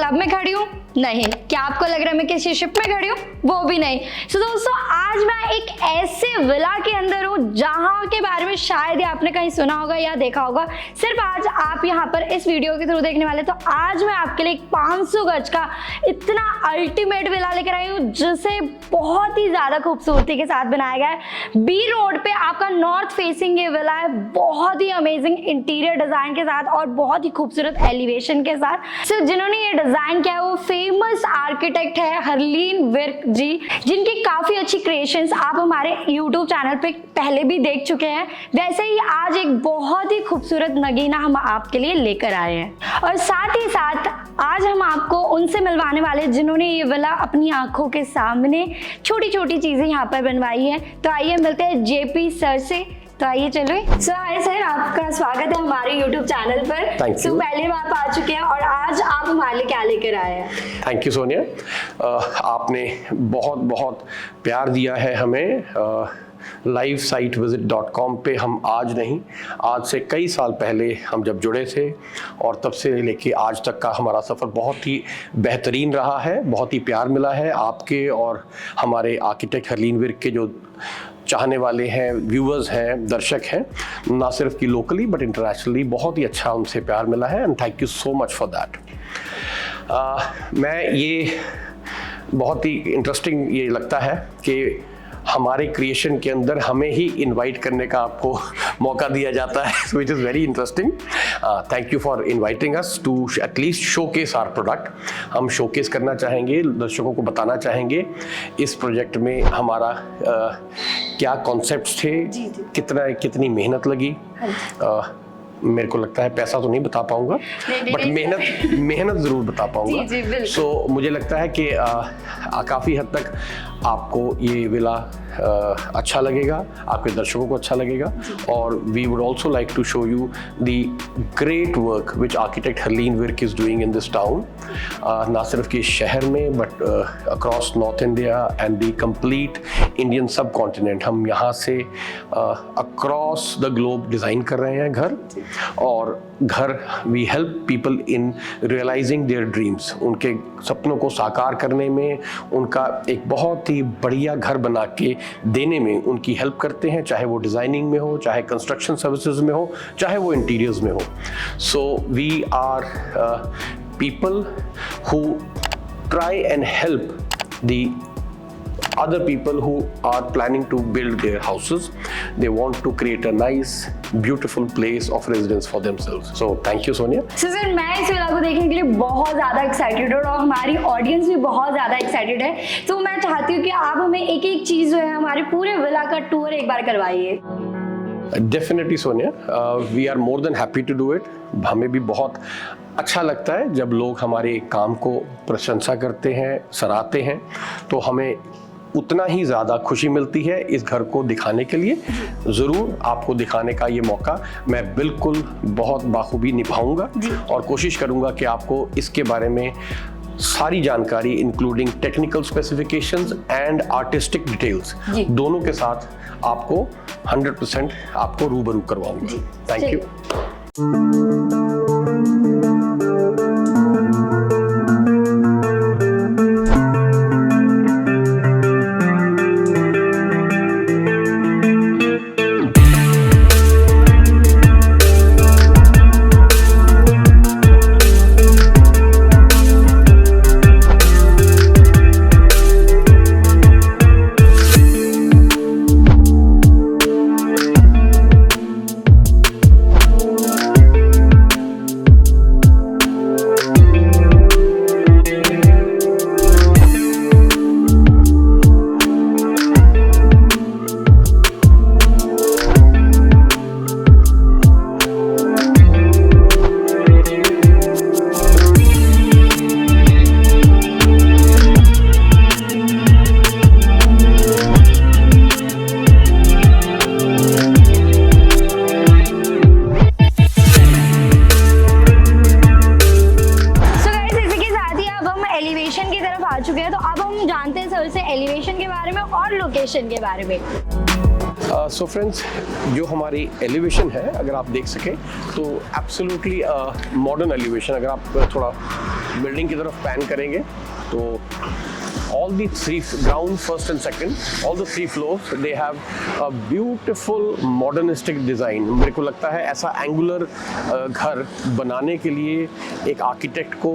Club में खड़ी हूँ? नहीं। क्या आपको लग रहा है मैं किसी शिप में खड़ी हूँ? वो भी नहीं। सो दोस्तों, आज मैं एक ऐसे विला के अंदर हूँ जहाँ के बारे में शायद ही आपने कहीं सुना होगा या देखा होगा। सिर्फ आज आप यहाँ पर इस वीडियो के थ्रू देखने वाले। तो आज मैं आपके लिए 500 गज का इतना अल्टीमेट विला लेकर आई हूँ जिसे बहुत ही ज्यादा खूबसूरती के साथ बनाया गया है। बी रोड पे आपका नॉर्थ फेसिंग ये विला है, बहुत ही अमेजिंग इंटीरियर डिजाइन के साथ और बहुत ही खूबसूरत एलिवेशन के साथ। सिर्फ जिन्होंने ये डिजाइन किया है वो फेमस आर्किटेक्ट है हरलीन विर्क जी, जिनकी काफी अच्छी क्रिएशंस आप हमारे YouTube चैनल पे पहले भी देख चुके हैं। वैसे ही आज एक बहुत ही खूबसूरत नगीना हम आपके लिए लेकर आए हैं और साथ ही साथ आज हम आपको उनसे मिलवाने वाले जिन्होंने ये विला अपनी आंखों के सामने छोटी छोटी चीजें यहाँ पर बनवाई है। तो आइए मिलते हैं JP सर से। तो आइए चलो। सो हाय सर, आपका स्वागत है हमारे YouTube चैनल पर। सो पहले आप आ चुके हैं और आज आप हमारे लिए क्या लेकर आए हैं? थैंक यू सोनिया, आपने बहुत बहुत प्यार दिया है हमें। livesitevisit.com पे हम आज नहीं, आज से कई साल पहले हम जब जुड़े थे और तब से लेके आज तक का हमारा सफ़र बहुत ही बेहतरीन रहा है। बहुत ही प्यार मिला है आपके और हमारे आर्किटेक्ट हरलीन विर्क के जो चाहने वाले हैं, व्यूअर्स हैं, दर्शक हैं, ना सिर्फ कि लोकली बट इंटरनेशनली। बहुत ही अच्छा उनसे प्यार मिला है and thank you so much for that. मैं ये बहुत ही इंटरेस्टिंग ये लगता है कि हमारे क्रिएशन के अंदर हमें ही इनवाइट करने का आपको मौका दिया जाता है, which is very interesting. Thank you for inviting us to at least showcase our product. हम शोकेस करना चाहेंगे, दर्शकों को बताना चाहेंगे इस प्रोजेक्ट में हमारा क्या कॉन्सेप्ट्स थे, कितनी मेहनत लगी। मेरे को लगता है पैसा तो नहीं बता पाऊंगा बट मेहनत ज़रूर बता पाऊंगा। सो मुझे लगता है कि काफ़ी हद तक आपको ये विला अच्छा लगेगा, आपके दर्शकों को अच्छा लगेगा। और we would also like to show you the great work which architect Harleen Virk is doing in this town, ना सिर्फ कि शहर में but across north India and the complete Indian subcontinent. हम यहाँ से अक्रॉस द ग्लोब डिज़ाइन कर रहे हैं घर, और घर we help people in realising their dreams. उनके सपनों को साकार करने में, उनका एक बहुत ही बढ़िया घर बना के देने में उनकी हेल्प करते हैं, चाहे वो डिज़ाइनिंग में हो, चाहे कंस्ट्रक्शन सर्विसेज में हो, चाहे वो इंटीरियर्स में हो। So we are people who try and help the other people who are planning to build their houses. They want to create a nice, beautiful place of residence for themselves. So thank you Sonia. So sir, मैं इस villa को देखने के लिए बहुत ज़्यादा excited हूँ और हमारी ऑडियंस भी बहुत ज़्यादा एक्साइटेड है। तो मैं चाहती हूँ कि आप हमें एक एक चीज़ जो है हमारे पूरे विला का टूर एक बार करवाइए। Definitely Sonia, we are more than happy to do it. हमें भी बहुत अच्छा लगता है जब लोग हमारे काम को प्रशंसा करते हैं, सराहते हैं, तो हमें उतना ही ज़्यादा खुशी मिलती है इस घर को दिखाने के लिए। ज़रूर आपको दिखाने का ये मौका मैं बिल्कुल बहुत बाखूबी निभाऊंगा और कोशिश करूंगा कि आपको इसके बारे में सारी जानकारी including technical specifications and artistic details दोनों के साथ आपको 100% आपको रूबरू करवाऊंगा। Thank you. लोकेशन के बारे में। सो फ्रेंड्स, जो हमारी एलिवेशन है अगर आप देख सकें तो एब्सोल्युटली मॉडर्न एलिवेशन। अगर आप थोड़ा बिल्डिंग की तरफ पैन करेंगे तो all the three ground, first and second, all the three floors, they have a beautiful modernistic design. मेरे को लगता है ऐसा एंगुलर घर बनाने के लिए एक आर्किटेक्ट को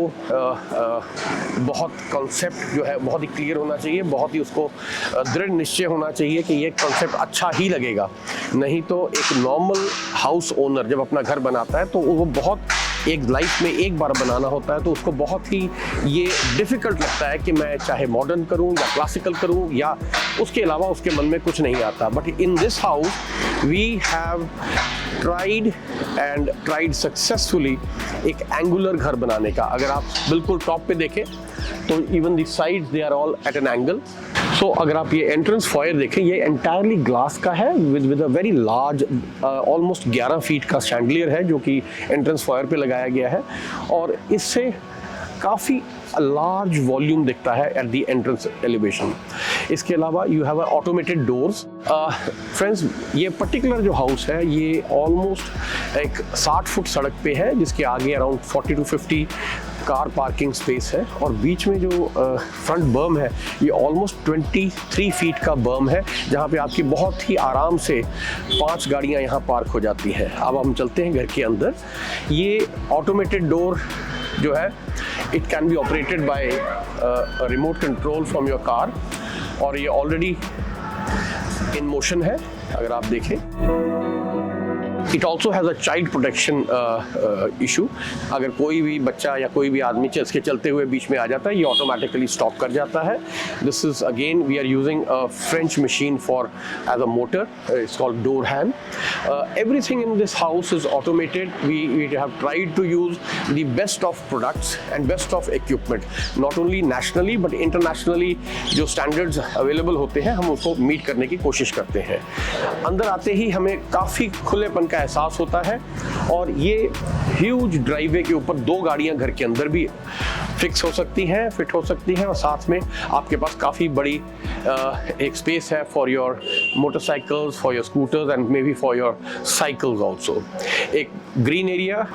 बहुत कॉन्सेप्ट जो है बहुत ही क्लियर होना चाहिए, बहुत ही उसको दृढ़ निश्चय होना चाहिए कि ये कॉन्सेप्ट अच्छा ही लगेगा। नहीं तो एक नॉर्मल हाउस ओनर जब अपना घर बनाता है तो वो बहुत एक लाइफ में एक बार बनाना होता है तो उसको बहुत ही ये डिफ़िकल्ट लगता है कि मैं चाहे मॉडर्न करूं या क्लासिकल करूं या उसके अलावा उसके मन में कुछ नहीं आता। But in this house we have tried successfully एक एंगुलर घर बनाने का। अगर आप बिल्कुल टॉप पे देखें तो even the sides they are all at an angle. So अगर आप ये एंट्रेंस फॉयर देखें, ये एंटायरली ग्लास का है with a very large almost 11 feet का शैंडलियर है जो कि एंट्रेंस फॉयर पे लगाया गया है और इससे काफ़ी लार्ज वॉल्यूम दिखता है एट द एंट्रेंस एलिवेशन। इसके अलावा you have automated doors. Friends, ये पर्टिकुलर जो हाउस है ये ऑलमोस्ट एक 60 फुट सड़क पे है जिसके आगे around 40 to 50 car parking space है और बीच में जो फ्रंट बर्म है ये ऑलमोस्ट 23 फीट का बर्म है जहाँ पे आपकी बहुत ही आराम से 5 गाड़ियाँ यहाँ पार्क हो जाती हैं। अब हम चलते हैं घर के अंदर। ये ऑटोमेटेड डोर जो है it can be operated by remote control from your car और ये ऑलरेडी इन मोशन है। अगर आप देखें it also has a child protection issue. अगर कोई भी बच्चा या कोई भी आदमी इसके चलते हुए बीच में आ जाता है ये ऑटोमेटिकली स्टॉप कर जाता है। This is again we are using a French machine for as a motor, it's called door hand. Everything in this house is automated. We have tried to use the best of products and best of equipment, not only nationally but internationally जो standards available होते हैं हम उसको meet करने की कोशिश करते हैं। अंदर आते ही हमें काफ़ी खुलेपन का एहसास होता है और ये ह्यूज ड्राइववे के ऊपर 2 गाड़ियां घर के अंदर भी फिक्स हो सकती हैं, फिट हो सकती हैं और साथ में आपके पास काफ़ी बड़ी एक स्पेस है for your motorcycles, for your scooters and maybe for your cycles also. एक green area,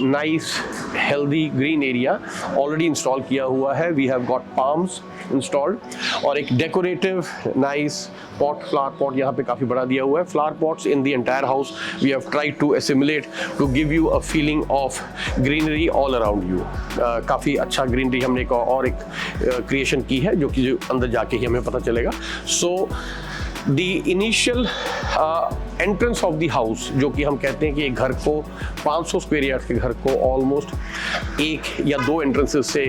nice healthy green area already install किया हुआ है। We have got palms installed और एक decorative nice pot, flower pot यहाँ पे काफ़ी बड़ा दिया हुआ है। Flower pots in the entire house we have tried to assimilate to give you a feeling of greenery all around you. काफ़ी अच्छा ग्रीनरी हमने एक क्रिएशन की है जो कि जो अंदर जाके ही हमें पता चलेगा। So the initial entrance of the house जो कि हम कहते हैं कि एक घर को 500 स्क्वायर यार्ड के घर को ऑलमोस्ट 1 या 2 एंट्रेंसेस से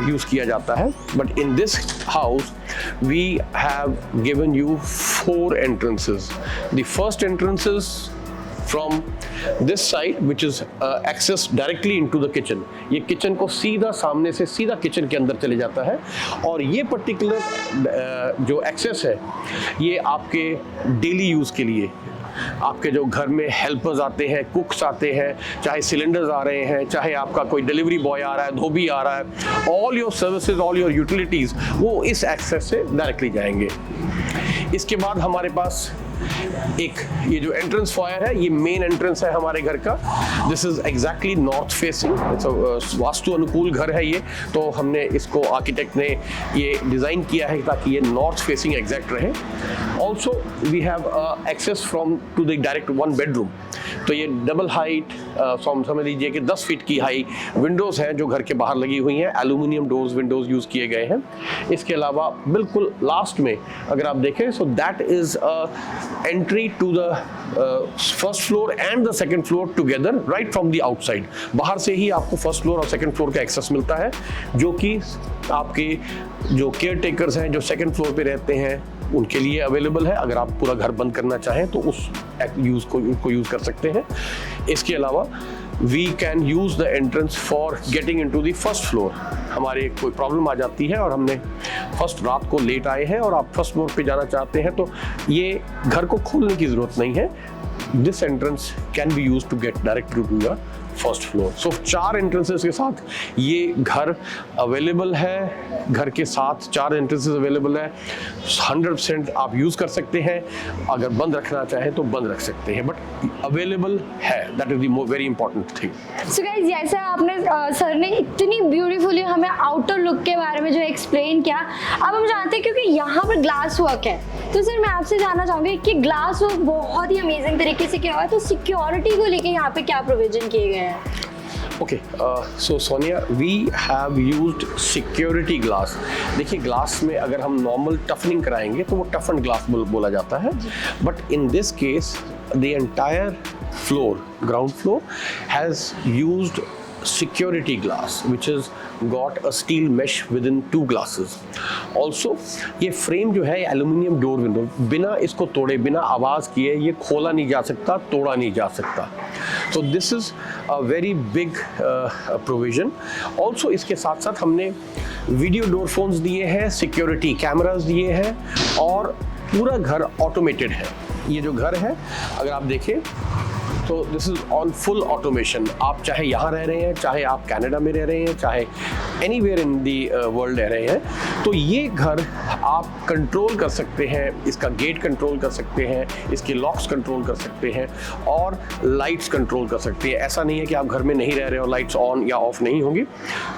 यूज़ किया जाता है। But in this house we have given you 4 entrances. The first entrance is from this side which is access directly into the kitchen. ये किचन को सीधा सामने से सीधा किचन के अंदर चले जाता है और ये पर्टिकुलर जो एक्सेस है ये आपके डेली यूज़ के लिए, आपके जो घर में हेल्पर्स आते हैं, कुक्स आते हैं, चाहे सिलेंडर्स आ रहे हैं, चाहे आपका कोई डिलीवरी बॉय आ रहा है, धोबी आ रहा है, all your services, all your utilities वो इस एक्सेस से डायरेक्टली जाएंगे। इसके बाद हमारे पास एक ये जो एंट्रेंस फॉयर है ये मेन एंट्रेंस है हमारे घर का। This is exactly north facing, vastu अनुकूल घर है ये, तो हमने इसको आर्किटेक्ट ने ये डिज़ाइन किया है ताकि ये नॉर्थ फेसिंग एग्जैक्ट रहे। Also we have access from to the direct 1 bedroom. तो ये डबल हाइट समझ लीजिए कि 10 फीट की हाई विंडोज़ हैं जो घर के बाहर लगी हुई हैं, एल्यूमिनियम डोर्स विंडोज़ यूज़ किए गए हैं। इसके अलावा बिल्कुल लास्ट में अगर आप देखें so that is entry to the first floor and the second floor together right from the outside. बाहर से ही आपको फर्स्ट फ्लोर और सेकंड फ्लोर का एक्सेस मिलता है जो कि आपके जो केयर टेकर्स हैं जो सेकंड फ्लोर पे रहते हैं उनके लिए अवेलेबल है। अगर आप पूरा घर बंद करना चाहें तो उस उसको यूज़ कर सकते हैं। इसके अलावा we can use the entrance for getting into the first floor. हमारे कोई प्रॉब्लम आ जाती है और हमने फर्स्ट रात को लेट आए हैं और आप फर्स्ट फ्लोर पे जाना चाहते हैं तो ये घर को खोलने की ज़रूरत नहीं है। This entrance can be use to get direct to your first floor. So 4 entrances के साथ ये घर अवेलेबल है, घर के साथ 4 एंट्रेंसेस अवेलेबल है। 100% आप यूज़ कर सकते हैं, अगर बंद रखना चाहें तो बंद रख सकते हैं, बट अवेलेबल है, that is the very important thing. So guys, जैसे आपने सर ने इतनी ब्यूटीफुली हमें आउटर लुक के बारे में जो एक्सप्लेन किया, अब हम जानते हैं क्योंकि यहाँ पर ग्लास वर्क है, तो सर मैं आपसे जानना चाहूँगी कि ग्लास वर्क बहुत ही अमेजिंग तरीके से किया हुआ है, तो सिक्योरिटी को लेके यहाँ पे क्या प्रोविजन किए गए हैं? Okay, so Sonia, we have used security glass. देखिए, ग्लास में अगर हम नॉर्मल टफनिंग कराएंगे तो वो टफन ग्लास बोला जाता है, but in this case the entire floor, ground floor, has used security glass which has got a steel mesh within 2 glasses. Also ये फ्रेम जो है एल्यूमिनियम डोर विंडो, बिना इसको तोड़े, बिना आवाज़ किए ये खोला नहीं जा सकता, तोड़ा नहीं जा सकता। So this is a very big provision. Also इसके साथ साथ हमने वीडियो डोर फोन्स दिए हैं, सिक्योरिटी कैमरास दिए हैं, और पूरा घर ऑटोमेटेड है। ये जो घर है अगर आप देखें तो this is on full automation. आप चाहे यहाँ रह रहे हैं, चाहे आप कनाडा में रह रहे हैं, चाहे एनीवेयर इन दी वर्ल्ड रह रहे हैं, तो ये घर आप कंट्रोल कर सकते हैं, इसका गेट कंट्रोल कर सकते हैं, इसके लॉक्स कंट्रोल कर सकते हैं, और लाइट्स कंट्रोल कर सकते हैं। ऐसा नहीं है कि आप घर में नहीं रह रहे हो, लाइट्स ऑन या ऑफ नहीं होंगी।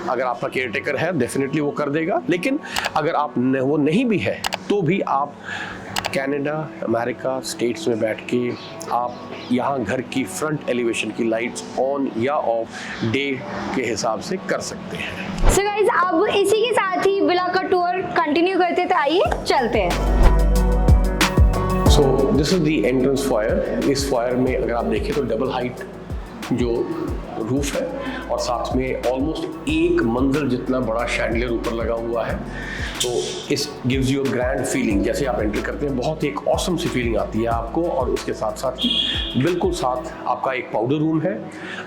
अगर आपका केयर टेकर है डेफिनेटली वो कर देगा, लेकिन अगर आप वो नहीं भी है तो भी आप कनाडा, अमेरिका, स्टेट्स में बैठ के आप यहाँ घर की फ्रंट एलिवेशन की लाइट्स ऑन या ऑफ डे के हिसाब से कर सकते हैं। सो गाइस, अब इसी के साथ ही विला का टूर कंटिन्यू करते, तो आइए चलते हैं। So this is the entrance foyer. इस फॉयर में अगर आप देखें तो डबल हाइट जो रूफ है, और साथ में ऑलमोस्ट 1 मंजिल जितना बड़ा शैंडलियर ऊपर लगा हुआ है। तो इस gives you a grand feeling. जैसे आप एंटर करते हैं बहुत एक ऑसम सी फीलिंग आती है आपको, और उसके साथ साथ ही बिल्कुल साथ आपका एक पाउडर रूम है,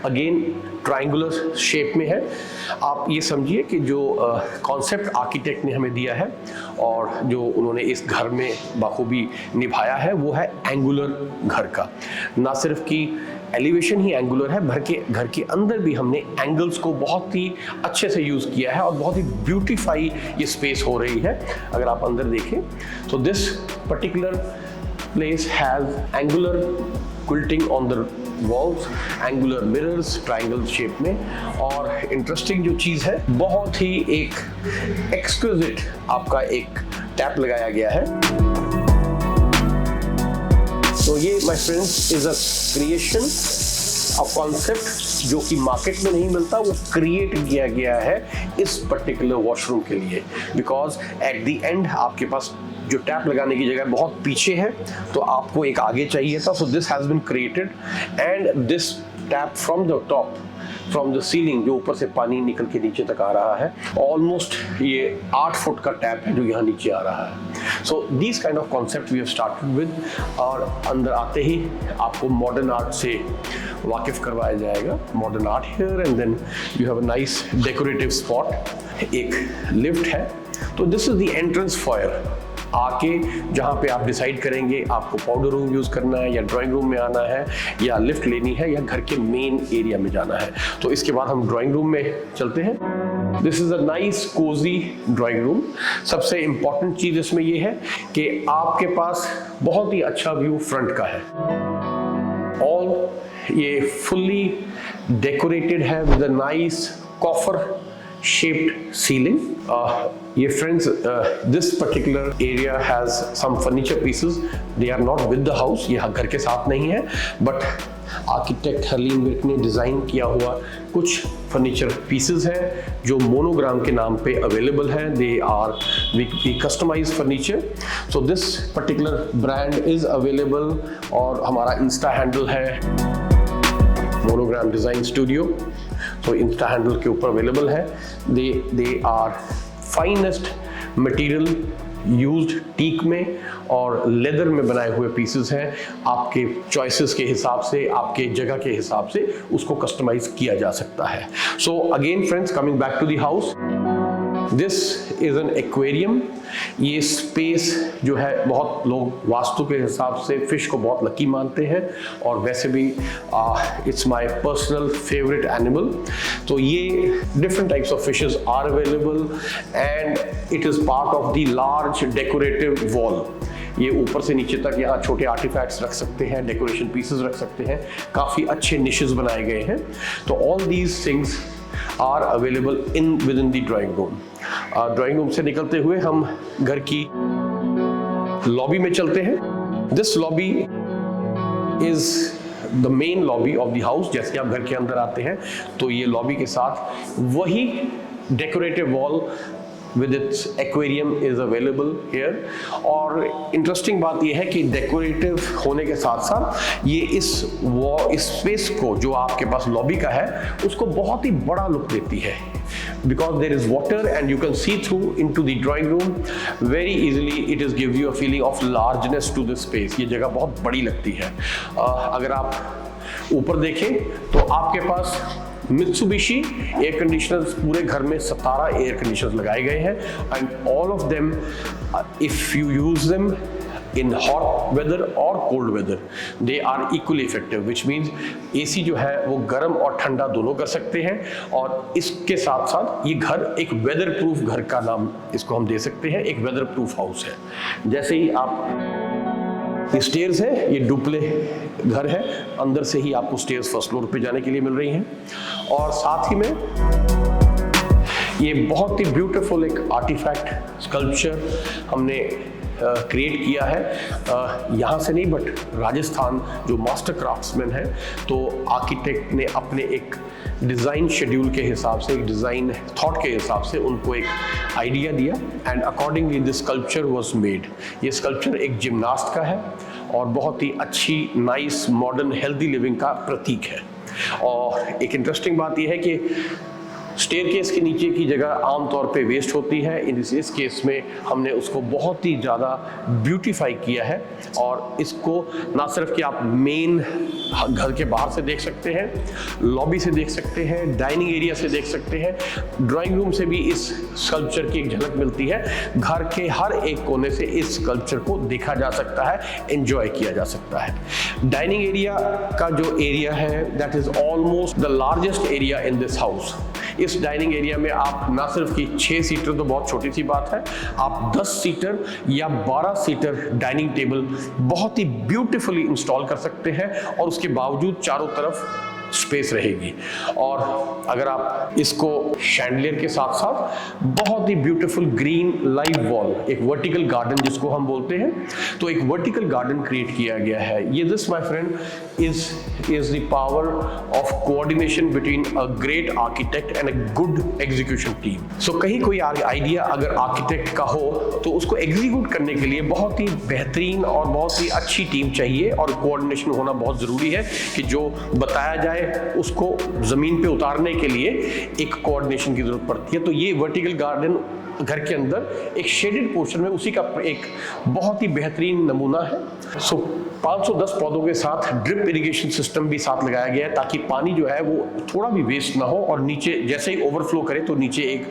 अगेन ट्रायंगुलर शेप में है। आप ये समझिए कि जो कॉन्सेप्ट आर्किटेक्ट ने हमें दिया है और जो उन्होंने इस घर में बखूबी निभाया है वो है एंगुलर घर का। ना सिर्फ कि एलिवेशन ही एंगुलर है, घर के अंदर भी हमने एंगल्स को बहुत ही अच्छे से यूज़ किया है और बहुत ही ब्यूटीफाई ये स्पेस हो रही है। अगर आप अंदर देखें तो this particular place has angular quilting on the walls, angular mirrors triangle shape में, और इंटरेस्टिंग जो चीज़ है, बहुत ही एक एक्सक्लूसिव आपका एक टैप लगाया गया है। तो ये my friends is a creation, a concept जो कि मार्केट में नहीं मिलता, वो क्रिएट किया गया है इस पर्टिकुलर वॉशरूम के लिए। बिकॉज एट द एंड आपके पास जो टैप लगाने की जगह बहुत पीछे है, तो आपको एक आगे चाहिए था। So this has been created, and this tap from the top, from the ceiling, जो ऊपर से पानी निकल के नीचे तक आ रहा है, ऑलमोस्ट ये 8 फुट का टैप है जो यहाँ नीचे आ रहा है। So this kind of concept we have started with, और अंदर आते ही आपको मॉडर्न आर्ट से वाकिफ करवाया जाएगा। Modern art here, and then you have a nice decorative spot, एक लिफ्ट है। तो this is the entrance foyer. आके जहाँ पे आप डिसाइड करेंगे आपको पाउडर रूम यूज़ करना है, या ड्राइंग रूम में आना है, या लिफ्ट लेनी है, या घर के मेन एरिया में जाना है। तो इसके बाद हम ड्राइंग रूम में चलते हैं। This is a nice cosy drawing room. सबसे इम्पॉर्टेंट चीज़ इसमें ये है कि आपके पास बहुत ही अच्छा व्यू फ्रंट का है। ऑल ये फुल्ली डेकोरेटेड है with a nice coffer shaped ceiling. Friends, this particular area has some furniture pieces. They are not with the house. ये घर के साथ नहीं है, but आर्किटेक्ट हरलीन विर्क ने डिज़ाइन किया हुआ कुछ फर्नीचर पीसेस हैं जो मोनोग्राम के नाम पे अवेलेबल हैं। They are we customise furniture. So this particular brand is available, और हमारा इंस्टा हैंडल है मोनोग्राम डिज़ाइन स्टूडियो। तो इंस्टा हैंडल के ऊपर अवेलेबल है। They are finest material used teak में और लेदर में बनाए हुए पीसेस हैं। आपके चॉइसेस के हिसाब से, आपके जगह के हिसाब से उसको कस्टमाइज किया जा सकता है। So again friends, coming back to the house, this is an aquarium. ये स्पेस जो है, बहुत लोग वास्तु के हिसाब से फिश को बहुत लकी मानते हैं और वैसे भी it's my personal favourite animal. तो ये different types of fishes are available and it is part of the large decorative wall. ये ऊपर से नीचे तक यहाँ छोटे आर्टिफैक्ट्स रख सकते हैं, डेकोरेशन पीसेस रख सकते हैं, काफ़ी अच्छे निशेस बनाए गए हैं। तो all these things are available with in the drawing room. Drawing room से निकलते हुए हम घर की लॉबी में चलते हैं। This lobby is the main lobby of the house. जैसे आप घर के अंदर आते हैं तो ये लॉबी के साथ वही decorative wall with its aquarium is available here। और इंटरेस्टिंग बात यह है कि डेकोरेटिव होने के साथ साथ ये इस स्पेस को जो आपके पास लॉबी का है उसको बहुत ही बड़ा लुक देती है, because there is water and you can see through into the drawing room very easily। it is give you a feeling of largeness to this space। ये जगह बहुत बड़ी लगती है। अगर आप ऊपर देखें तो आपके पास मित्सुबिशी एयर कंडीशनर्स पूरे घर में 17 एयर कंडीशनर्स लगाए गए हैं and all of them if you use them in hot weather और cold weather they are equally effective, which means AC जो है वो गर्म और ठंडा दोनों कर सकते हैं। और इसके साथ साथ ये घर एक वेदर प्रूफ घर का नाम इसको हम दे सकते हैं, एक वेदर प्रूफ हाउस है। जैसे ही आप ये स्टेयर्स है, ये डुप्ले घर है, अंदर से ही आपको स्टेयर्स फर्स्ट फ्लोर पे जाने के लिए मिल रही हैं। और साथ ही में ये बहुत ही ब्यूटीफुल एक आर्टिफैक्ट स्कल्पचर हमने क्रिएट किया है। यहाँ से नहीं बट राजस्थान जो मास्टर क्राफ्ट्समैन है, तो आर्किटेक्ट ने अपने एक डिज़ाइन शेड्यूल के हिसाब से, एक डिज़ाइन थॉट के हिसाब से उनको एक आइडिया दिया and accordingly this sculpture was made. ये स्कल्पचर एक जिम्नास्ट का है और बहुत ही अच्छी नाइस मॉडर्न हेल्दी लिविंग का प्रतीक है। और एक इंटरेस्टिंग बात यह है कि स्टेयरकेस के नीचे की जगह आमतौर पे वेस्ट होती है, इस केस में हमने उसको बहुत ही ज़्यादा ब्यूटीफाई किया है। और इसको ना सिर्फ कि आप मेन घर के बाहर से देख सकते हैं, लॉबी से देख सकते हैं, डाइनिंग एरिया से देख सकते हैं, ड्राइंग रूम से भी इस स्कल्पचर की एक झलक मिलती है। घर के हर एक कोने से इस स्कल्पचर को देखा जा सकता है, एंजॉय किया जा सकता है। डाइनिंग एरिया का जो एरिया है that is almost the largest area in this house. इस डाइनिंग एरिया में आप ना सिर्फ कि 6 सीटर तो बहुत छोटी सी बात है, आप 10 सीटर या 12 सीटर डाइनिंग टेबल बहुत ही ब्यूटीफुली इंस्टॉल कर सकते हैं और उसके बावजूद चारों तरफ स्पेस रहेगी। और अगर आप इसको शैंडलियर के साथ साथ बहुत ही ब्यूटीफुल ग्रीन लाइव वॉल, एक वर्टिकल गार्डन जिसको हम बोलते हैं, तो एक वर्टिकल गार्डन क्रिएट किया गया है। ये this my friend is the power of coordination between a great architect and a good execution team. So कहीं कोई आइडिया अगर आर्किटेक्ट का हो तो उसको एग्जीक्यूट करने के लिए बहुत ही बेहतरीन और बहुत ही अच्छी टीम चाहिए और कोऑर्डिनेशन होना बहुत ज़रूरी है कि जो बताया जाए उसको जमीन पे उतारने के लिए एक कोऑर्डिनेशन की जरूरत पड़ती है। तो ये वर्टिकल गार्डन घर के अंदर एक शेडेड पोर्शन में उसी का एक बहुत ही बेहतरीन नमूना है। सो 510 पौधों के साथ ड्रिप इरिगेशन सिस्टम भी साथ लगाया गया है ताकि पानी जो है वो थोड़ा भी वेस्ट ना हो और नीचे जैसे ही ओवरफ्लो करे तो नीचे एक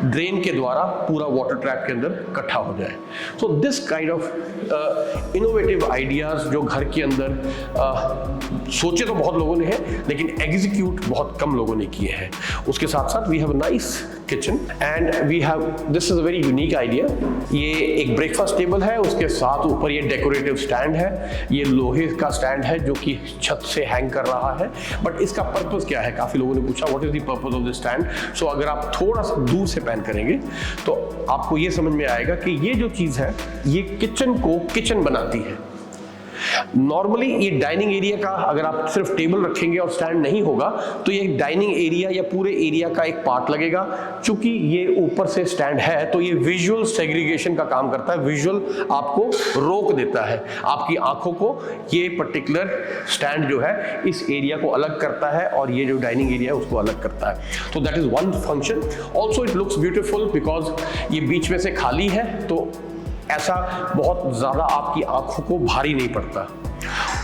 ड्रेन के द्वारा पूरा वाटर ट्रैप के अंदर इकट्ठा हो जाए। सो this kind of innovative ideas जो घर के अंदर सोचे तो बहुत लोगों ने हैं लेकिन एग्जीक्यूट बहुत कम लोगों ने किए हैं। उसके साथ साथ we have a nice kitchen and we have this is a very unique idea. ये एक ब्रेकफास्ट टेबल है, उसके साथ ऊपर ये डेकोरेटिव स्टैंड है। ये लोहे का स्टैंड है जो कि छत से हैंग कर रहा है। बट इसका पर्पस क्या है, काफ़ी लोगों ने पूछा what is the purpose of this stand. So अगर आप थोड़ा सा दूर से पैन करेंगे तो आपको ये समझ में आएगा कि ये जो चीज़ है ये किचन को किचन बनाती है। नॉर्मली ये डाइनिंग एरिया का अगर आप सिर्फ टेबल रखेंगे और स्टैंड नहीं होगा तो ये डाइनिंग एरिया या पूरे एरिया का एक पार्ट लगेगा। चूंकि ये ऊपर से स्टैंड है तो ये विजुअल सेग्रीगेशन का काम करता है, विजुअल आपको रोक देता है, आपकी आंखों को ये पर्टिकुलर स्टैंड जो है इस एरिया को अलग करता है और ये जो डाइनिंग एरिया है उसको अलग करता है। तो that is one function. Also it looks beautiful because ये बीच में से खाली है तो ऐसा बहुत ज़्यादा आपकी आंखों को भारी नहीं पड़ता।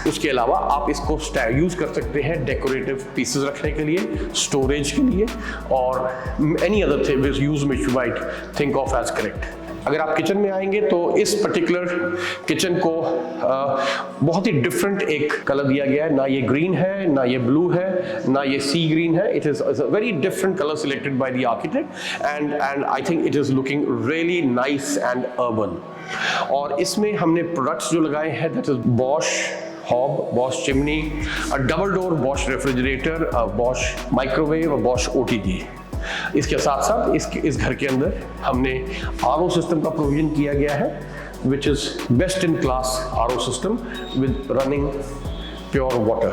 उसके अलावा आप इसको यूज़ कर सकते हैं डेकोरेटिव पीसेस रखने के लिए, स्टोरेज के लिए और any other use which you might think of as correct. अगर आप किचन में आएंगे तो इस पर्टिकुलर किचन को बहुत ही डिफरेंट एक कलर दिया गया है। ना ये ग्रीन है, ना ये ब्लू है, ना ये सी ग्रीन है। It is a very different colour selected by the architect and I think it is looking really nice and urban. और इसमें हमने प्रोडक्ट्स जो लगाए हैं that is Bosch hob, Bosch chimney, a double door Bosch refrigerator, a Bosch microwave, a Bosch OTG। इसके साथ साथ इस घर के अंदर हमने RO सिस्टम का प्रोविजन किया गया है, which is best in class RO system with running pure water.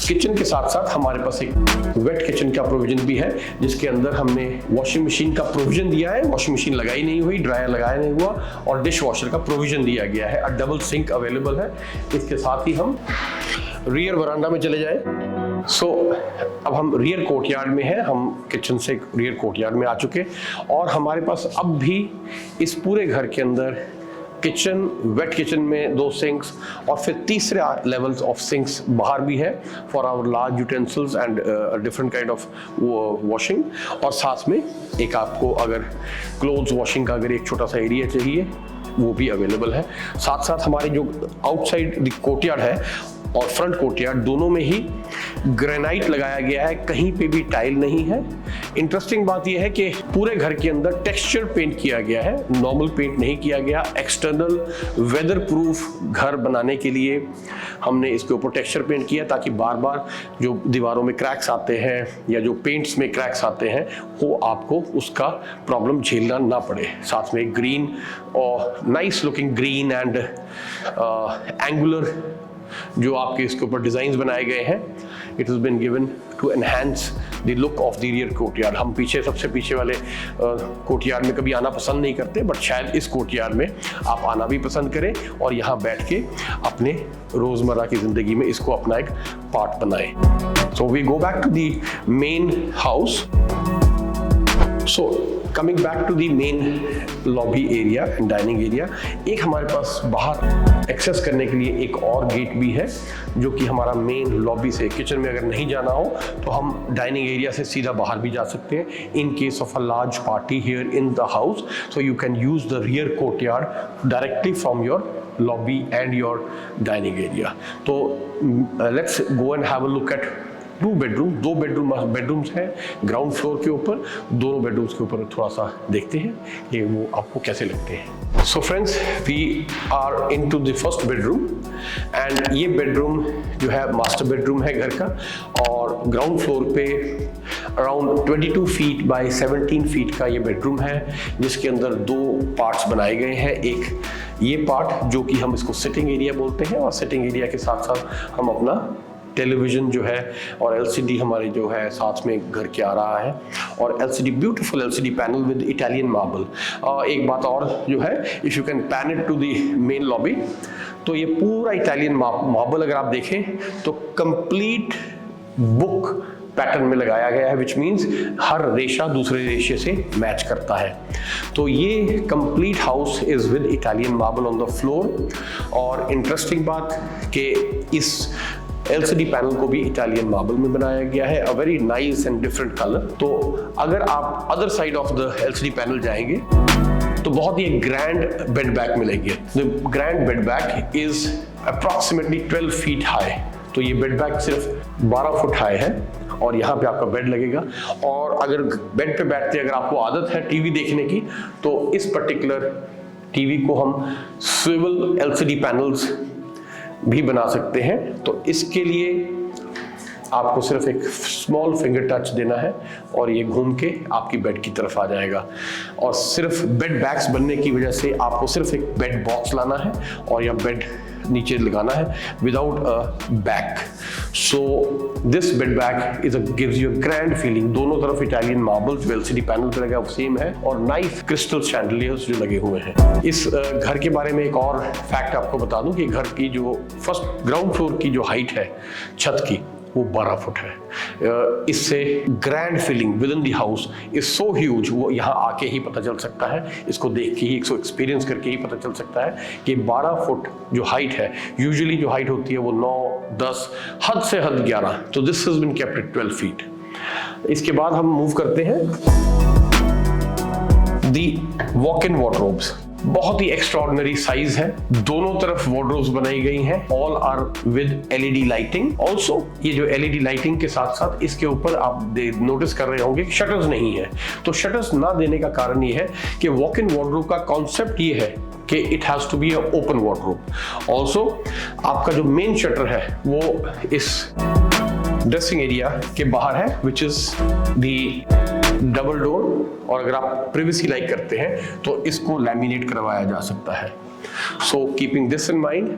Kitchen के साथ साथ हमारे पास एक वेट किचन का प्रोविजन भी है, जिसके अंदर हमने वॉशिंग मशीन का प्रोविजन दिया है। वॉशिंग मशीन लगाई नहीं हुई, ड्रायर लगाया नहीं हुआ, और डिश वॉशर का प्रोविजन दिया गया है। डबल सिंक अवेलेबल है। इसके साथ ही हम रियर वरांडा में चले जाए। सो अब हम रियर कोर्टयार्ड में हैं। हम किचन से रियर कोर्टयार्ड में आ चुके, और हमारे पास अब भी इस पूरे घर के अंदर किचन, वेट किचन में 2 सिंक्स, और फिर तीसरे लेवल्स ऑफ सिंक्स बाहर भी है for our large utensils and different kind of washing. और साथ में एक आपको अगर क्लोथ्स वॉशिंग का अगर एक छोटा सा एरिया चाहिए वो भी अवेलेबल है। साथ साथ हमारी जो आउटसाइड द कोर्टयार्ड है और फ्रंट कोर्टयार्ड दोनों में ही ग्रेनाइट लगाया गया है, कहीं पे भी टाइल नहीं है। इंटरेस्टिंग बात यह है कि पूरे घर के अंदर टेक्सचर पेंट किया गया है, नॉर्मल पेंट नहीं किया गया। एक्सटर्नल वेदर प्रूफ घर बनाने के लिए हमने इसके ऊपर टेक्सचर पेंट किया, ताकि बार बार जो दीवारों में क्रैक्स आते हैं या जो पेंट्स में क्रैक्स आते हैं वो आपको उसका प्रॉब्लम झेलना ना पड़े। साथ में ग्रीन और nice looking green and angular जो आपके इसके ऊपर डिजाइन बनाए गए हैं, it has been given to enhance the look of the rear courtyard. हम पीछे सबसे पीछे वाले कोर्टयार्ड में कभी आना पसंद नहीं करते, बट शायद इस कोर्टयार्ड में आप आना भी पसंद करें और यहाँ बैठ के अपने रोजमर्रा की जिंदगी में इसको अपना एक पार्ट बनाएं। So we go back to the main house. So coming back to the main lobby area and dining area, एक हमारे पास बाहर एक्सेस करने के लिए एक और गेट भी है, जो कि हमारा मेन लॉबी से, किचन में अगर नहीं जाना हो तो हम डाइनिंग एरिया से सीधा बाहर भी जा सकते हैं। In case of a large party here in the house, so you can use the rear courtyard directly from your lobby and your dining area. तो let's go and have a look at दो bedrooms हैं ground floor के ऊपर। दोनों bedrooms के ऊपर थोड़ा सा देखते हैं कि वो आपको कैसे लगते हैं। So friends, we are into the first bedroom, and ये बेडरूम जो है मास्टर बेडरूम है घर का, और ग्राउंड फ्लोर पे अराउंड 22 फीट बाय 17 फीट का ये बेडरूम है, जिसके अंदर 2 पार्ट्स बनाए गए हैं। एक ये पार्ट जो कि हम इसको सिटिंग एरिया बोलते हैं, और सिटिंग एरिया के साथ साथ हम अपना टेलीविज़न जो है और LCD हमारे जो है साथ में घर के आ रहा है, और LCD beautiful LCD panel with Italian marble. एक बात और जो है, if you can pan it to the main lobby, तो ये पूरा इटालियन मार्बल अगर आप देखें तो कंप्लीट बुक पैटर्न में लगाया गया है, विच मीन्स हर रेशा दूसरे रेशे से मैच करता है। तो ये complete house is with Italian marble on the floor. और इंटरेस्टिंग बात कि इस LCD पैनल को भी इटालियन मार्बल में बनाया गया है, a very nice and different colour. तो अगर आप other side of the LCD panel जाएंगे तो बहुत ही एक ग्रैंड बेड बैक मिलेगी। The grand bed back is approximately 12 feet high. तो ये बेड बैक सिर्फ 12 फुट हाई है, और यहाँ पे आपका बेड लगेगा। और अगर बेड पे बैठते अगर आपको आदत है टीवी देखने की, तो इस पर्टिकुलर टीवी को हम स्विvel LCD पैनल्स भी बना सकते हैं। तो इसके लिए आपको सिर्फ एक स्मॉल फिंगर टच देना है और ये घूम के आपकी बेड की तरफ आ जाएगा। और सिर्फ बेड बैग्स बनने की वजह से आपको सिर्फ एक बेड बॉक्स लाना है और या बेड नीचे लगाना है without a back. So this bed bag gives you a grand feeling. दोनों तरफ इटालियन मार्बल्स LCD पैनल पे लगा सेम है, और नाइस क्रिस्टल शैंडलियर्स जो लगे हुए हैं। इस घर के बारे में एक और फैक्ट आपको बता दूं कि घर की जो फर्स्ट ग्राउंड फ्लोर की जो हाइट है छत की, वो 12 फुट है। इससे grand feeling with in the house is so huge, वो यहाँ आके ही पता चल सकता है, इसको देख के ही, इसको एक्सपीरियंस करके ही पता चल सकता है कि 12 फुट जो हाइट है, यूजुअली जो हाइट होती है वो 9, 10, हद से हद 11, तो this has been kept at 12 feet. इसके बाद हम मूव करते हैं दी वॉक इन वार्डरोब्स। बहुत ही एक्स्ट्रॉर्डिनरी साइज है, दोनों तरफ वार्डरोब्स बनाई गई हैं, all are with LED lighting. Also ये जो एलईडी लाइटिंग के साथ साथ इसके ऊपर आप नोटिस कर रहे होंगे शटर्स नहीं है। तो शटर्स ना देने का कारण ये है कि वॉक इन वार्डरोब का कॉन्सेप्ट ये है कि it has to be a open wardrobe. Also आपका जो मेन शटर है वो इस ड्रेसिंग एरिया के बाहर है, which is the double door, और अगर आप प्रिवेसी लाइक करते हैं तो इसको लैमिनेट करवाया जा सकता है। So keeping this in mind,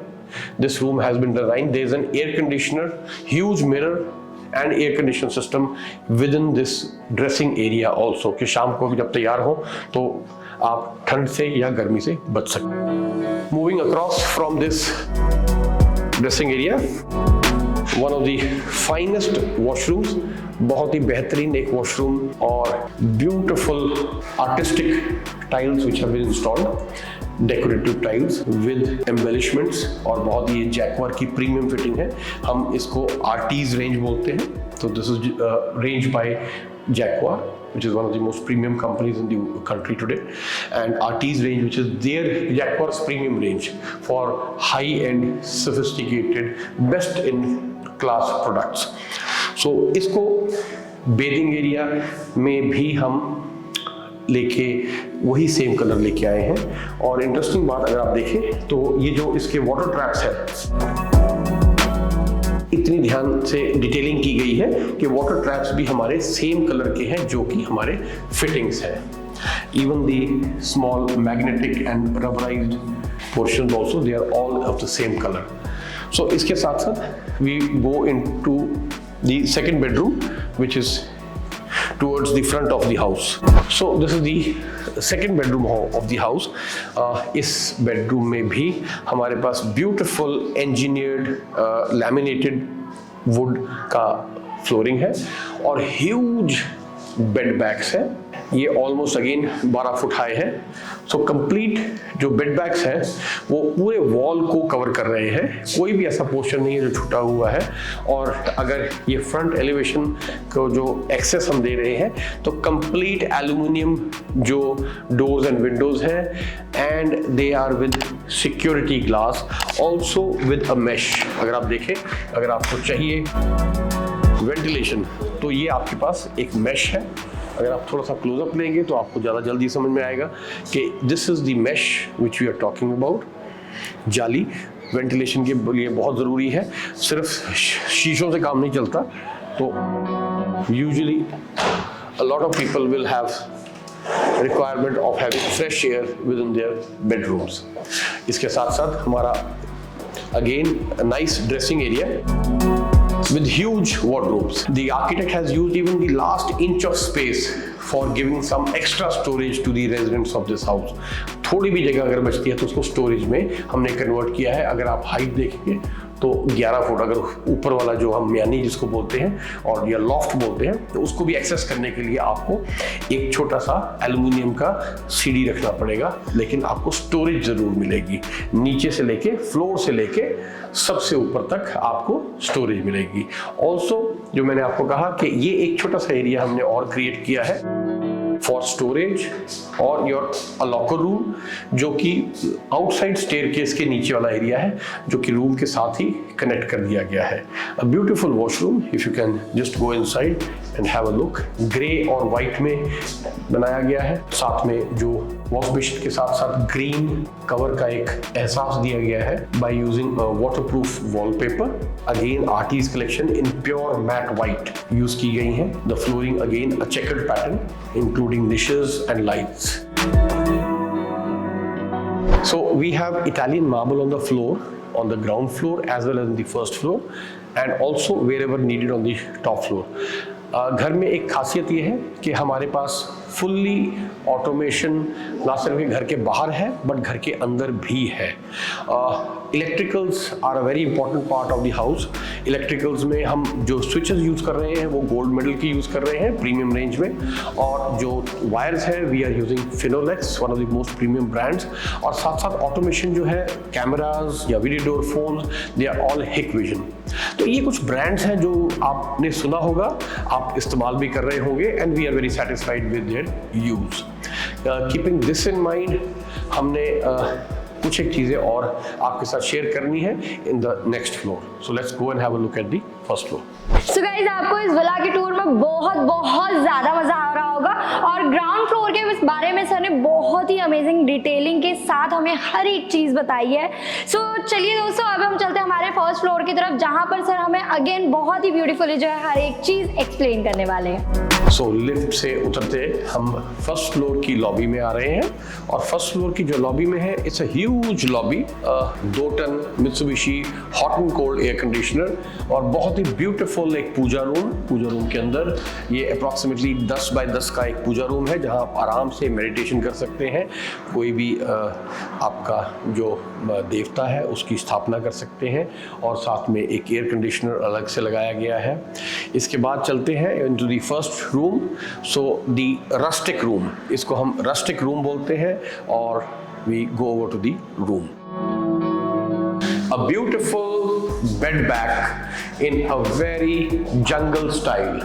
this room has been designed, there is an air conditioner, huge mirror and air condition system with in this dressing area also, कि शाम को जब तैयार हो तो आप ठंड से या गर्मी से बच सकते। Moving across from this dressing area, one of the finest washrooms, बहुत ही बेहतरीन एक वॉशरूम और beautiful artistic tiles which have been installed, decorative tiles with embellishments, और बहुत ही जैक्वार की प्रीमियम फिटिंग है। हम इसको आर्टीज रेंज बोलते हैं। तो this is range bye Jaguar, which is one of the most premium companies in the country today, and Artis range, which is their Jaguar's premium range for high-end, sophisticated, best-in-class products. So इसको bathing area में भी हम लेके वही same colour लेके आए हैं। और इंटरेस्टिंग बात अगर आप देखें तो ये जो इसके वाटर ट्रैप्स है, इतनी ध्यान से डिटेलिंग की गई है कि वाटर ट्रैप्स भी हमारे सेम कलर के हैं जो कि हमारे फिटिंग्स हैं। Even the small magnetic and rubberized portions also, they are all of the same colour. So इसके साथ साथ we go into the second bedroom which is towards the front of the house. So this is the second bedroom of the house. इस bedroom में भी हमारे पास beautiful engineered laminated wood का flooring है और huge bed bags है। ये almost again 12 foot high है। सो कंप्लीट जो बेड बैग्स हैं वो पूरे वॉल को कवर कर रहे हैं, कोई भी ऐसा पोर्शन नहीं है जो छूटा हुआ है। और अगर ये फ्रंट एलिवेशन को जो एक्सेस हम दे रहे हैं तो कंप्लीट एल्यूमिनियम जो डोर्स एंड विंडोज हैं, and they are with security glass also with a mesh. अगर आप देखें, अगर आपको चाहिए वेंटिलेशन तो ये आपके पास एक मैश है। अगर आप थोड़ा सा क्लोजअप लेंगे तो आपको ज़्यादा जल्दी समझ में आएगा कि this is the mesh which we are talking about. जाली वेंटिलेशन के लिए बहुत ज़रूरी है, सिर्फ शीशों से काम नहीं चलता। तो usually a lot of people will have requirement of having fresh air with in their bedrooms. इसके साथ साथ हमारा again nice dressing area with huge wardrobes. The architect has used even the last inch of space for giving some extra storage to the residents of this house. थोड़ी भी जगह अगर बचती है तो उसको स्टोरेज में हमने कन्वर्ट किया है। अगर आप हाइट देखेंगे तो 11 फुट, अगर ऊपर वाला जो हम म्यानी जिसको बोलते हैं और या लॉफ्ट बोलते हैं, तो उसको भी एक्सेस करने के लिए आपको एक छोटा सा एल्युमिनियम का सीढ़ी रखना पड़ेगा, लेकिन आपको स्टोरेज जरूर मिलेगी। नीचे से लेके फ्लोर से लेके सबसे ऊपर तक आपको स्टोरेज मिलेगी। ऑल्सो जो मैंने आपको कहा कि ये एक छोटा सा एरिया हमने और क्रिएट किया है फॉर स्टोरेज और योर लॉकर रूम, जो कि आउटसाइड स्टेयरकेस के नीचे वाला एरिया है, जो कि रूम के साथ ही कनेक्ट कर दिया गया है। A beautiful washroom, if you can just go inside and have a look. Grey और वाइट में बनाया गया है, साथ में जो वॉश बेसिन के साथ साथ ग्रीन कवर का एक एहसास दिया गया है by using waterproof wallpaper. Again Artis collection in pure matt white use की गई हैं। The flooring again a checkered pattern including niches and lights. So we have Italian marble on the floor, on the ground floor as well as on the first floor, and also wherever needed on the top floor. घर में एक खासियत ये है कि हमारे पास fully automation ना सिर्फ घर के बाहर है बट घर के अंदर भी है। Electricals are a very important part of the house. Electricals में हम जो स्विचेस यूज़ कर रहे हैं वो गोल्ड मेडल की यूज़ कर रहे हैं प्रीमियम रेंज में, और जो वायर्स है we are using Finolex, one of the most premium brands. और साथ साथ ऑटोमेशन जो है कैमराज या video door phones, they are all Hikvision. तो ये कुछ ब्रांड्स हैं जो आपने सुना होगा, आप इस्तेमाल भी कर रहे होंगे, and we are very satisfied with their use. Keeping this in mind, हमने कुछ एक चीज़ें और आपके साथ शेयर करनी है in the next floor. So let's go and have a look at the first floor. So guys, आपको इस विला की टूर में बहुत ज़्यादा मज़ा आ रहा होगा और ग्राउंड फ्लोर के इस बारे में सर ने बहुत ही अमेजिंग डिटेलिंग के साथ हमें हर एक चीज़ बताई है। सो चलिए दोस्तों, अब हम चलते हैं हमारे फर्स्ट फ्लोर की तरफ, जहाँ पर सर हमें अगेन बहुत ही ब्यूटीफुली जो है हर एक चीज़ एक्सप्लेन करने वाले हैं। सो लिफ्ट से उतरते हम फर्स्ट फ्लोर की लॉबी में आ रहे हैं और फर्स्ट फ्लोर की जो लॉबी में है, it's a huge lobby, 2 ton Mitsubishi hot and cold air conditioner और बहुत ही ब्यूटीफुल एक पूजा रूम के अंदर ये अप्रॉक्सीमेटली 10 बाय 10 का एक पूजा रूम है, जहां आप आराम से मेडिटेशन कर सकते हैं। कोई भी आपका जो देवता है उसकी स्थापना कर सकते हैं और साथ में एक एयर कंडीशनर अलग से लगाया गया है। इसके बाद चलते हैं into the first room. So the rustic room, इसको हम रस्टिक रूम बोलते हैं और we go over to the room. A beautiful bed back in a very jungle style.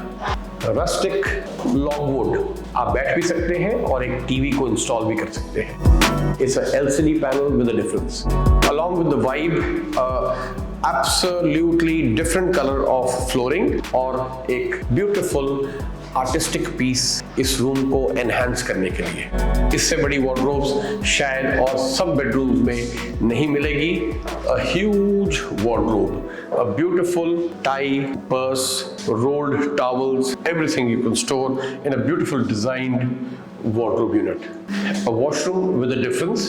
Rustic logwood. आप बैठ भी सकते हैं और एक टीवी को इंस्टॉल भी कर सकते हैं। It's a LCD panel with a difference. Along with the vibe, absolutely different color of flooring और एक beautiful आर्टिस्टिक पीस इस रूम को एनहांस करने के लिए। इससे बड़ी वार्डरोब्स शायद और सब बेडरूम्स में नहीं मिलेगी। A huge wardrobe, a beautiful tie, purse, rolled towels, everything you can store in a beautiful designed wardrobe unit. A washroom with a difference,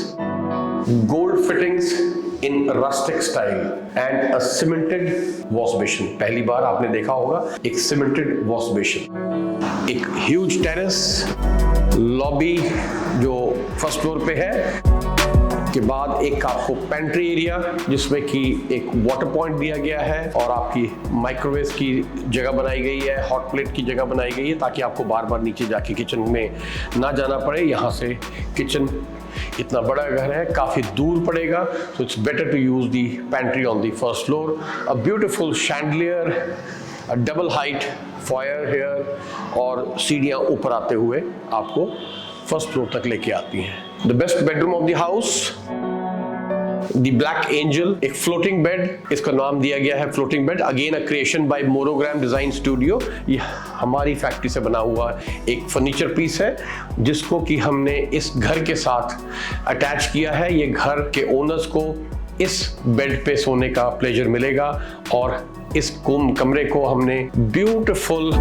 gold fittings in rustic style and a cemented wash basin. पहली बार आपने देखा होगा एक cemented wash basin. एक huge terrace lobby जो first floor पे है, के बाद एक आपको पेंट्री एरिया जिसमें कि एक वाटर पॉइंट दिया गया है और आपकी माइक्रोवेव की जगह बनाई गई है, हॉट प्लेट की जगह बनाई गई है, ताकि आपको बार बार नीचे जाके किचन में ना जाना पड़े। यहाँ से किचन, इतना बड़ा घर है, काफ़ी दूर पड़ेगा, so it's better to use the pantry on the first floor. A beautiful chandelier, a double height foyer here और सीढ़ियाँ ऊपर आते हुए आपको फर्स्ट फ्लोर तक लेके आती हैं। The best bedroom of the house, the Black Angel, एक फ्लोटिंग बेड, इसका नाम दिया गया है floating bed, again a creation bye monogram design studio. ये हमारी फैक्ट्री से बना हुआ एक फर्नीचर पीस है जिसको कि हमने इस घर के साथ अटैच किया है। ये घर के ओनर्स को इस बेड पे सोने का प्लेजर मिलेगा और इस कमरे को हमने ब्यूटीफुल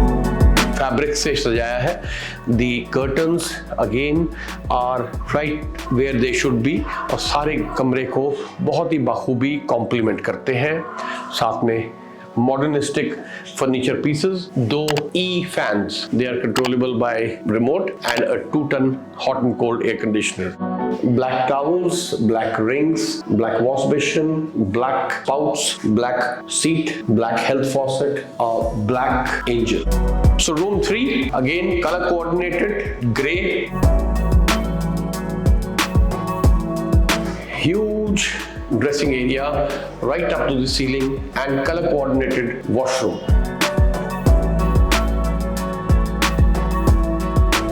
फैब्रिक से सजाया है। The curtains again are right where they should be और सारे कमरे को बहुत ही बखूबी कॉम्प्लीमेंट करते हैं। साथ में modernistic furniture pieces, 2 E fans, they are controllable by remote, and a 2-ton hot and cold air conditioner. Black towels, black rings, black wash basin, black pouch, black seat, black health faucet, a Black Angel. So room 3 again color coordinated, gray, huge dressing area right up to the ceiling and color coordinated washroom.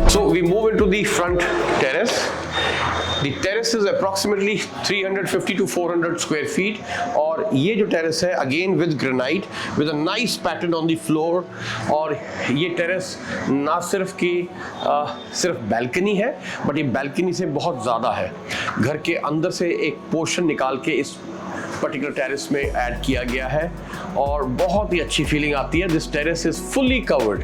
So we move into the front terrace. The terrace is approximately 350 to 400 square feet और ये जो terrace है again with granite with a nice pattern on the floor और ये terrace ना सिर्फ की सिर्फ balcony है but ये balcony से बहुत ज़्यादा है। घर के अंदर से एक पोर्शन निकाल के इस पर्टिकुलर टेरेस में ऐड किया गया है और बहुत ही अच्छी फीलिंग आती है। This terrace is fully covered.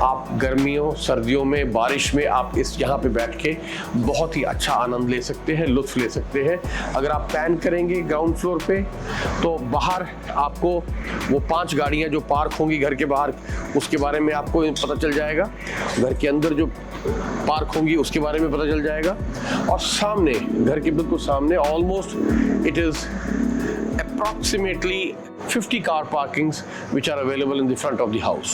आप गर्मियों, सर्दियों में, बारिश में आप इस यहाँ पे बैठ के बहुत ही अच्छा आनंद ले सकते हैं, लुत्फ ले सकते हैं। अगर आप पैन करेंगे ग्राउंड फ्लोर पे तो बाहर आपको वो 5 गाड़ियाँ जो पार्क होंगी घर के बाहर, उसके बारे में आपको पता चल जाएगा। घर के अंदर जो पार्क होंगी उसके बारे में पता चल जाएगा और सामने, घर के बिल्कुल सामने, almost it is approximately 50 car parkings which are available in the front of the house.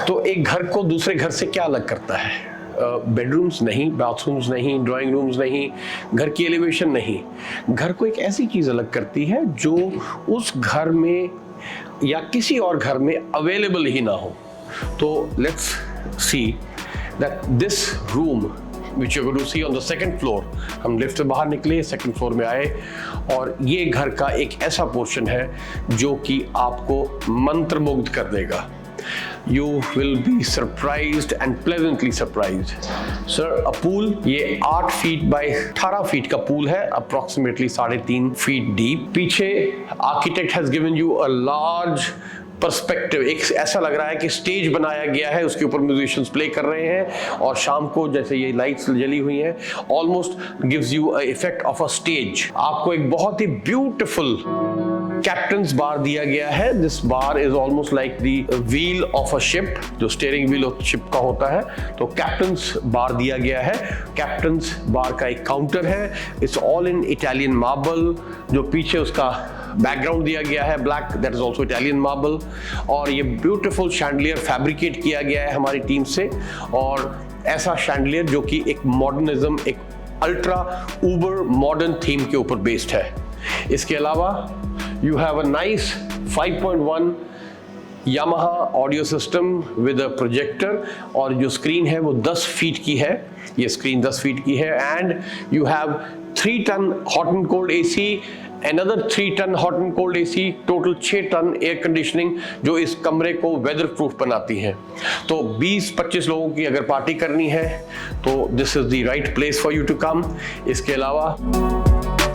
तो एक घर को दूसरे घर से क्या अलग करता है? बेडरूम्स नहीं, बाथरूम्स नहीं, ड्राइंग रूम्स नहीं, घर की एलिवेशन नहीं, घर को एक ऐसी चीज अलग करती है जो उस घर में या किसी और घर में अवेलेबल ही ना हो। तो let's see that this room which you're going to see on the second floor. हम लिफ्ट से बाहर निकले, सेकंड फ्लोर में आए और ये घर का एक ऐसा पोर्शन है जो कि आपको मंत्रमुग्ध कर देगा. You will be surprised and pleasantly surprised. Sir, a pool, ये 8 फीट बाय 18 फीट का पूल है, approximately 3.5 फीट डीप. पीछे architect has given you a large perspective, एक ऐसा लग रहा है कि स्टेज बनाया गया है, उसके ऊपर म्यूजिशियंस प्ले कर रहे हैं और शाम को जैसे ये लाइट्स जली हुई हैं, almost gives you a effect of a stage. आपको एक बहुत ही ब्यूटीफुल कैप्टन्स बार दिया गया है. This bar is almost like the wheel of a ship, जो स्टीयरिंग व्हील ऑफ शिप का होता है. तो कैप्टन्स बार दिया गया है. कैप्टन्स बार का एक काउंटर है. It's all in Italian marble. जो पीछे उसका बैकग्राउंड दिया गया है black, that is also Italian marble. और ये ब्यूटीफुल शैंडलियर फैब्रिकेट किया गया है हमारी टीम से, और ऐसा शैंडलियर जो कि एक मॉडर्निज्म, एक अल्ट्रा उबर मॉडर्न थीम के ऊपर बेस्ड है. इसके अलावा you have a nice 5.1 Yamaha audio system with a projector, और जो स्क्रीन है वो 10 फीट की है. ये स्क्रीन 10 फीट की है. And you have 3 ton hot and cold AC, another 3 ton hot and cold AC, total 6 ton air conditioning जो इस कमरे को वेदर प्रूफ बनाती है. तो 20-25 लोगों की अगर पार्टी करनी है तो this is the right place for you to come. इसके अलावा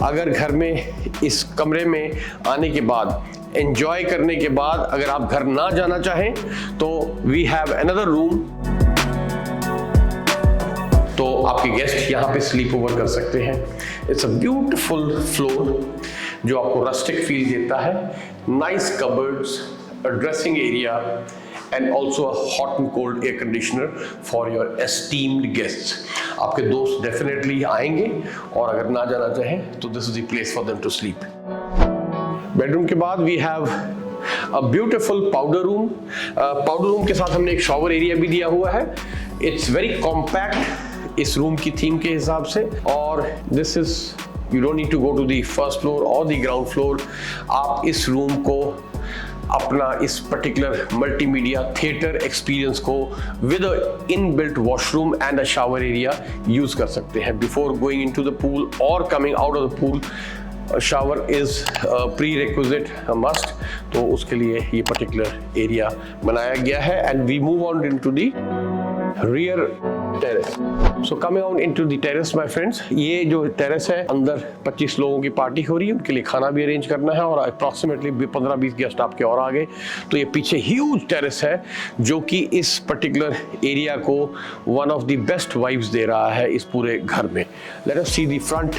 अगर घर में इस कमरे में आने के बाद, एंजॉय करने के बाद, अगर आप घर ना जाना चाहें तो वी हैव अनदर रूम. तो आपके गेस्ट यहाँ पे स्लीप ओवर कर सकते हैं. इट्स अ ब्यूटीफुल फ्लोर जो आपको रस्टिक फील देता है. Nice cupboards, a dressing area and also a hot and cold air conditioner for your esteemed guests. आपके दोस्त डेफिनेटली आएंगे और अगर ना जाना चाहें तो this is the place for them to sleep. Bedroom के बाद we have a beautiful powder room. Powder room के साथ हमने एक शॉवर एरिया भी दिया हुआ है. इट्स वेरी कॉम्पैक्ट इस रूम की थीम के हिसाब से. और this is, you don't need to go to the first floor और द ग्राउंड फ्लोर. आप इस रूम को अपना इस पर्टिकुलर मल्टीमीडिया थिएटर एक्सपीरियंस को with inbuilt washroom and a shower area use कर सकते हैं. Before going into the pool और coming out of the pool, shower is prerequisite must. तो उसके लिए ये पर्टिकुलर एरिया बनाया गया है. And we move on into the rear terrace. So coming on into the terrace my friends, ये जो टेरेस है, अंदर 25 लोगों की पार्टी हो रही है, उनके लिए खाना भी अरेंज करना है और अप्रॉक्सीमेटली 15-20 गेस्ट आपके और आ गए. तो ये पीछे ह्यूज टेरेस है जो कि इस पर्टिकुलर एरिया को one of the best vibes दे रहा है इस पूरे घर में. Let us see the front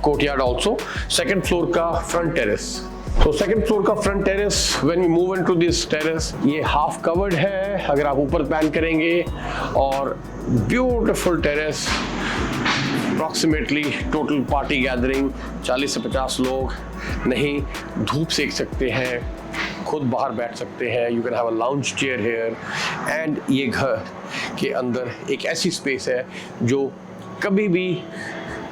courtyard also. Second floor का फ्रंट टेरेस. तो सेकंड फ्लोर का front terrace, when we move into this terrace, ये हाफ कवर्ड है अगर आप ऊपर पैन करेंगे. और beautiful terrace, approximately total party gathering 40 से 50 लोग नहीं धूप सेक सकते हैं, खुद बाहर बैठ सकते हैं. You can have a lounge chair here. एंड ये घर के अंदर एक ऐसी स्पेस है जो कभी भी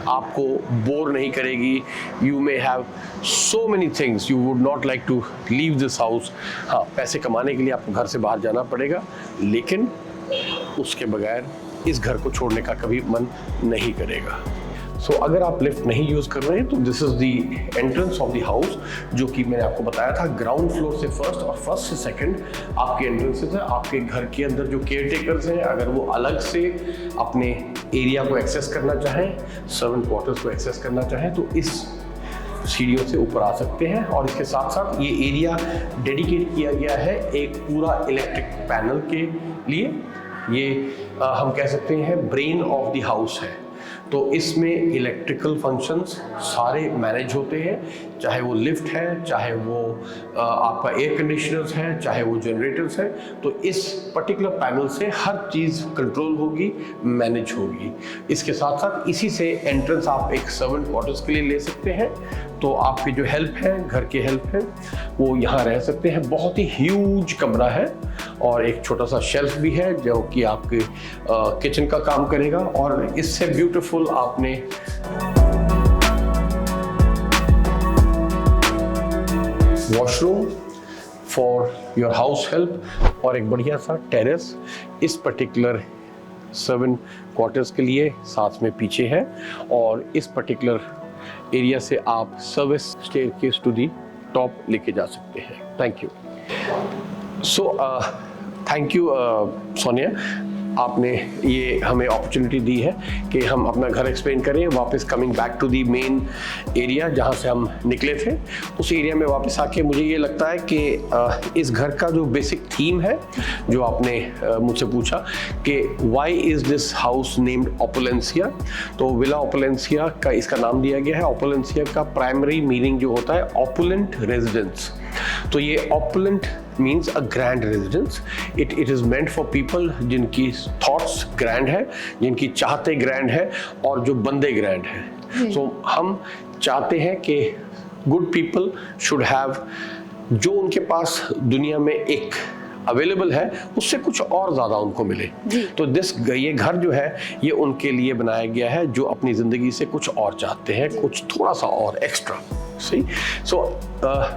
आपको बोर नहीं करेगी. You may have so many things, you would not like to leave this house. हाँ, पैसे कमाने के लिए आपको घर से बाहर जाना पड़ेगा, लेकिन उसके बगैर इस घर को छोड़ने का कभी मन नहीं करेगा. सो अगर आप लिफ्ट नहीं यूज कर रहे हैं तो this is the entrance of the house, जो कि मैंने आपको बताया था ग्राउंड फ्लोर से फर्स्ट और फर्स्ट से सेकंड आपके एंट्रेंसेस है. आपके घर के अंदर जो केयर टेकर्स हैं, अगर वो अलग से अपने एरिया को एक्सेस करना चाहें, सर्वेंट क्वार्टर्स को एक्सेस करना चाहें, तो इस सीढ़ियों से ऊपर आ सकते हैं. और इसके साथ साथ ये एरिया डेडिकेट किया गया है एक पूरा इलेक्ट्रिक पैनल के लिए. ये हम कह सकते हैं ब्रेन ऑफ द हाउस है. तो इसमें इलेक्ट्रिकल फंक्शंस सारे मैनेज होते हैं, चाहे वो लिफ्ट है, चाहे वो आपका एयर कंडीशनर्स है, चाहे वो जनरेटर्स है. तो इस पर्टिकुलर पैनल से हर चीज़ कंट्रोल होगी, मैनेज होगी. इसके साथ साथ इसी से एंट्रेंस आप एक सर्वेंट क्वार्टर्स के लिए ले सकते हैं. तो आपकी जो हेल्प है, घर की हेल्प है, वो यहाँ रह सकते हैं. बहुत ही ह्यूज कमरा है और एक छोटा सा शेल्फ भी है जो कि आपके किचन का काम करेगा. और इससे ब्यूटीफुल आपने washroom for your house help और एक बढ़िया सा टेरेस इस पर्टिकुलर 7 क्वार्टर्स के लिए, साथ में पीछे है। और इस पर्टिकुलर एरिया से आप service staircase to the top लेके जा सकते हैं। Thank you. So thank you Sonia, आपने ये हमें अपॉर्चुनिटी दी है कि हम अपना घर एक्सप्लेन करें। वापस coming back to the main area जहाँ से हम निकले थे, उस एरिया में वापस आके मुझे ये लगता है कि इस घर का जो बेसिक थीम है, जो आपने मुझसे पूछा कि why is this house named Opulencia, तो विला ओपुलेंसिया का इसका नाम दिया गया है। ओपुलेंसिया का प्राइमरी मीनिंग जो होता है ऑपुलेंट रेजिडेंस, तो ये opulent means a grand residence. It is meant for people जिनकी thoughts grand है, जिनकी चाहते grand है और जो बंदे grand है। So हम चाहते हैं कि good people should have जो उनके पास दुनिया में एक अवेलेबल है उससे कुछ और ज़्यादा उनको मिले। तो ये घर जो है ये उनके लिए बनाया गया है जो अपनी ज़िंदगी से कुछ और चाहते हैं, कुछ थोड़ा सा और extra. See, so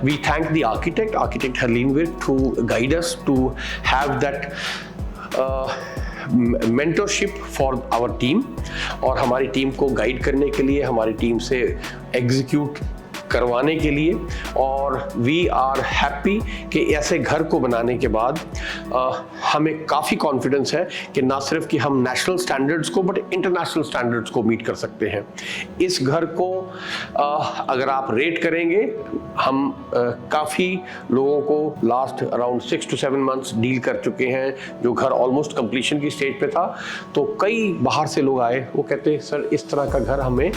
we thank the architect Herlin Wirth, to guide us to have that mentorship for our team, और हमारी टीम को गाइड करने के लिए, हमारी टीम से एग्जीक्यूट करवाने के लिए। और वी आर हैप्पी कि ऐसे घर को बनाने के बाद हमें काफ़ी कॉन्फिडेंस है कि ना सिर्फ कि हम नेशनल स्टैंडर्ड्स को बट इंटरनेशनल स्टैंडर्ड्स को मीट कर सकते हैं। इस घर को अगर आप रेट करेंगे, हम काफ़ी लोगों को last around 6 to 7 months deal कर चुके हैं, जो घर ऑलमोस्ट कंप्लीशन की स्टेज पे था। तो कई बाहर से लोग आए, वो कहते सर इस तरह का घर हमें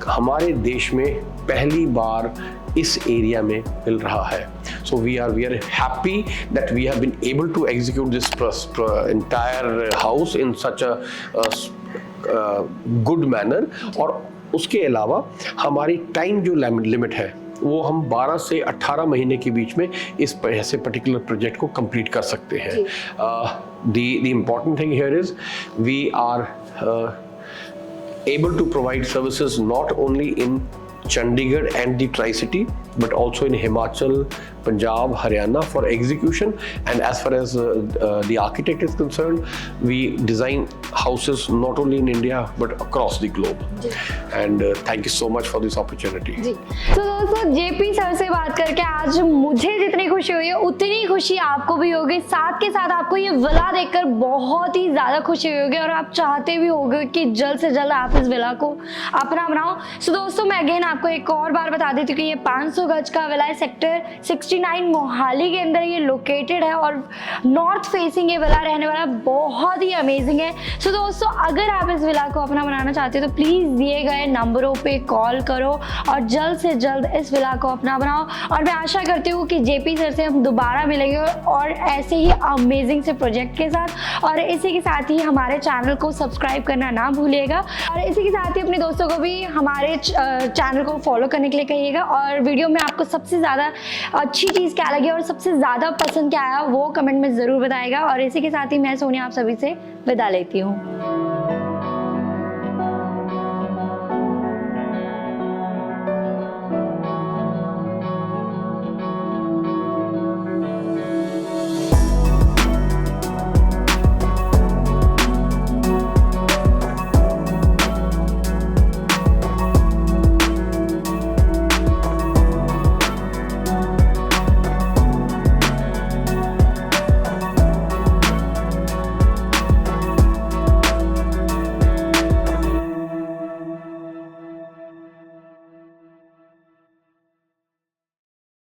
हमारे देश में पहली बार इस एरिया में मिल रहा है। So we are happy that we have been able to execute this entire house in such a good manner। और उसके अलावा हमारी टाइम जो लिमिट है वो हम 12 से 18 महीने के बीच में इस ऐसे पर्टिकुलर प्रोजेक्ट को कंप्लीट कर सकते हैं। The important thing here is we are able to provide services not only in Chandigarh and the Tri-City but also in Himachal, Punjab, Haryana for execution। And as far as the architect is concerned, we design houses not only in India but across the globe। And thank you so much for this opportunity। जी, तो दोस्तों JP sir से बात करके आज मुझे जितनी खुशी हुई है उतनी खुशी आपको भी होगी। साथ के साथ आपको ये विला देखकर बहुत ही ज़्यादा खुशी होगी और आप चाहते भी होगे कि जल्द से जल्द आप इस विला को अपना बनाओ। सो दोस्तों मैं अगेन आपको एक और बार बता देती हूँ कि ये 500 गज का विला है, सेक्टर 69 मोहाली के अंदर ये लोकेटेड है और नॉर्थ फेसिंग ये विला रहने वाला बहुत ही अमेजिंग है। सो दोस्तों अगर आप इस विला को अपना बनाना चाहते हो तो प्लीज़ दिए गए नंबरों पे कॉल करो और जल्द से जल्द इस विला को अपना बनाओ। और मैं आशा करती हूँ कि जेपी सर से हम दोबारा मिलेंगे और ऐसे ही अमेजिंग से प्रोजेक्ट के साथ। और इसी के साथ ही हमारे चैनल को सब्सक्राइब करना ना भूलिएगा और इसी के साथ ही अपने दोस्तों को भी हमारे चैनल को फॉलो करने के लिए कहिएगा। और वीडियो में आपको सबसे ज़्यादा अच्छी चीज़ क्या लगी और सबसे ज़्यादा पसंद क्या आया वो कमेंट में ज़रूर बताइएगा। और इसी के साथ ही मैं सोनिया आप सभी से विदा लेती हूँ।